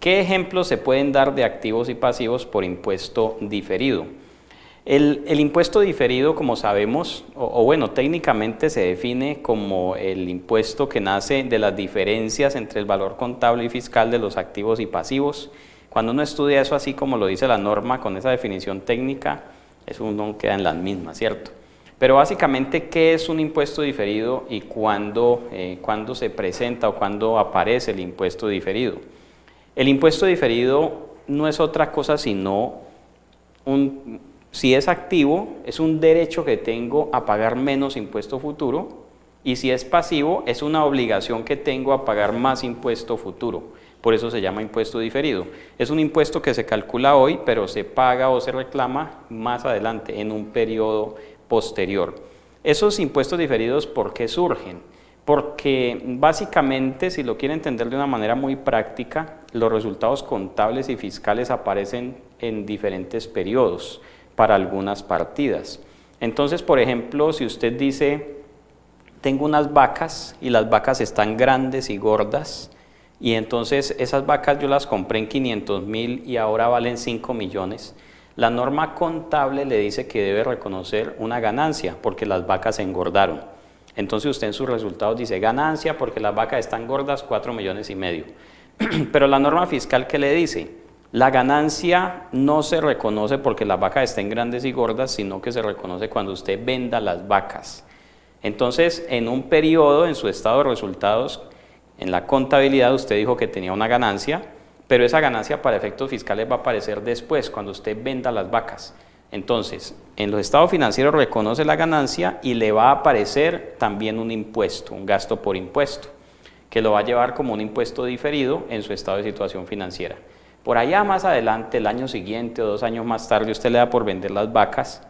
¿Qué ejemplos se pueden dar de activos y pasivos por impuesto diferido? El impuesto diferido, como sabemos, bueno, técnicamente se define como el impuesto que nace de las diferencias entre el valor contable y fiscal de los activos y pasivos. Cuando uno estudia eso así como lo dice la norma, con esa definición técnica, eso uno queda en las mismas, ¿cierto? Pero básicamente, ¿qué es un impuesto diferido y cuándo se presenta o cuándo aparece el impuesto diferido? El impuesto diferido no es otra cosa sino si es activo, es un derecho que tengo a pagar menos impuesto futuro, y si es pasivo, es una obligación que tengo a pagar más impuesto futuro. Por eso se llama impuesto diferido. Es un impuesto que se calcula hoy, pero se paga o se reclama más adelante, en un periodo posterior. Esos impuestos diferidos, ¿por qué surgen? Porque básicamente, si lo quiere entender de una manera muy práctica, los resultados contables y fiscales aparecen en diferentes periodos para algunas partidas. Entonces, por ejemplo, si usted dice, tengo unas vacas y las vacas están grandes y gordas, y entonces esas vacas yo las compré en 500.000 y ahora valen 5 millones, la norma contable le dice que debe reconocer una ganancia porque las vacas se engordaron. Entonces usted en sus resultados dice ganancia porque las vacas están gordas, 4,5 millones. Pero la norma fiscal, ¿qué le dice? La ganancia no se reconoce porque las vacas estén grandes y gordas, sino que se reconoce cuando usted venda las vacas. Entonces, en un periodo, en su estado de resultados, en la contabilidad usted dijo que tenía una ganancia, pero esa ganancia para efectos fiscales va a aparecer después, cuando usted venda las vacas. Entonces, en los estados financieros reconoce la ganancia y le va a aparecer también un impuesto, un gasto por impuesto, que lo va a llevar como un impuesto diferido en su estado de situación financiera. Por allá más adelante, el año siguiente o 2 años más tarde, usted le da por vender las vacas,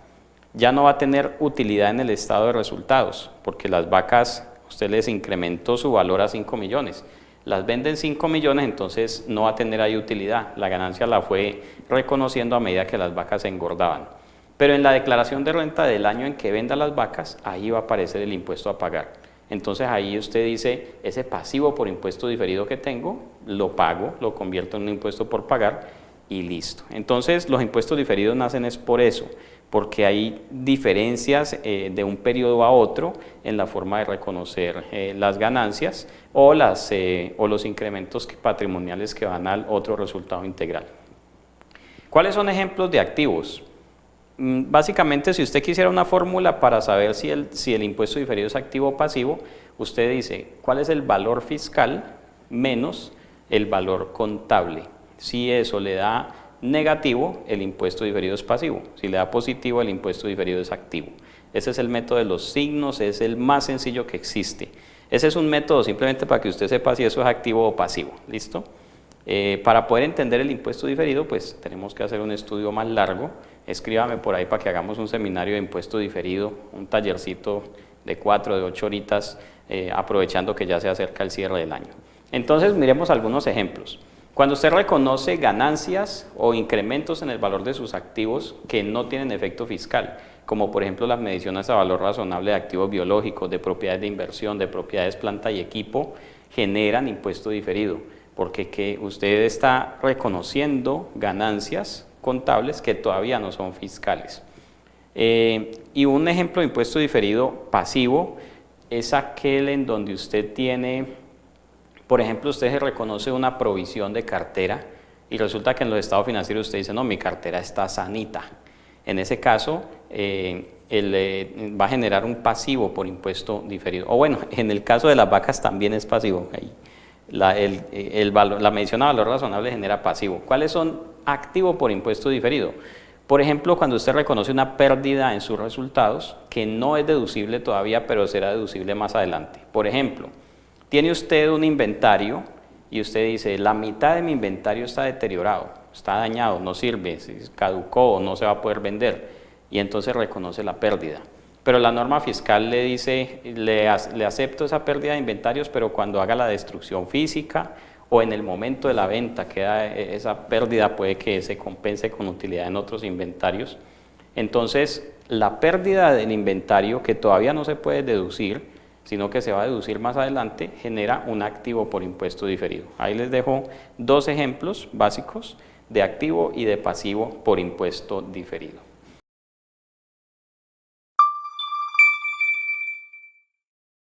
ya no va a tener utilidad en el estado de resultados, porque las vacas, usted les incrementó su valor a 5 millones. Las venden 5 millones, entonces no va a tener ahí utilidad. La ganancia la fue reconociendo a medida que las vacas se engordaban. Pero en la declaración de renta del año en que venda las vacas, ahí va a aparecer el impuesto a pagar. Entonces ahí usted dice, ese pasivo por impuesto diferido que tengo, lo pago, lo convierto en un impuesto por pagar y listo. Entonces los impuestos diferidos nacen es por eso, porque hay diferencias de un periodo a otro en la forma de reconocer las ganancias o los incrementos patrimoniales que van al otro resultado integral. ¿Cuáles son ejemplos de activos? Básicamente, si usted quisiera una fórmula para saber si el impuesto diferido es activo o pasivo, usted dice, ¿cuál es el valor fiscal menos el valor contable? Si eso le da negativo, el impuesto diferido es pasivo. Si le da positivo, el impuesto diferido es activo. Ese es el método de los signos, es el más sencillo que existe. Ese es un método simplemente para que usted sepa si eso es activo o pasivo. ¿Listo? Para poder entender el impuesto diferido, pues tenemos que hacer un estudio más largo. Escríbame por ahí para que hagamos un seminario de impuesto diferido, un tallercito de 4, de 8 horitas, aprovechando que ya se acerca el cierre del año. Entonces, miremos algunos ejemplos. Cuando usted reconoce ganancias o incrementos en el valor de sus activos que no tienen efecto fiscal, como por ejemplo las mediciones a valor razonable de activos biológicos, de propiedades de inversión, de propiedades planta y equipo, generan impuesto diferido, porque usted está reconociendo ganancias contables que todavía no son fiscales. Y un ejemplo de impuesto diferido pasivo es aquel en donde usted tiene, por ejemplo, usted se reconoce una provisión de cartera y resulta que en los estados financieros usted dice, no, mi cartera está sanita. En ese caso, va a generar un pasivo por impuesto diferido. O bueno, en el caso de las vacas también es pasivo. La medición a valor razonable genera pasivo. ¿Cuáles son activos por impuesto diferido? Por ejemplo, cuando usted reconoce una pérdida en sus resultados, que no es deducible todavía, pero será deducible más adelante. Por ejemplo, tiene usted un inventario y usted dice, la mitad de mi inventario está deteriorado, está dañado, no sirve, caducó, no se va a poder vender, y entonces reconoce la pérdida. Pero la norma fiscal le dice, le acepto esa pérdida de inventarios, pero cuando haga la destrucción física o en el momento de la venta, esa pérdida puede que se compense con utilidad en otros inventarios. Entonces, la pérdida del inventario, que todavía no se puede deducir, sino que se va a deducir más adelante, genera un activo por impuesto diferido. Ahí les dejo dos ejemplos básicos de activo y de pasivo por impuesto diferido.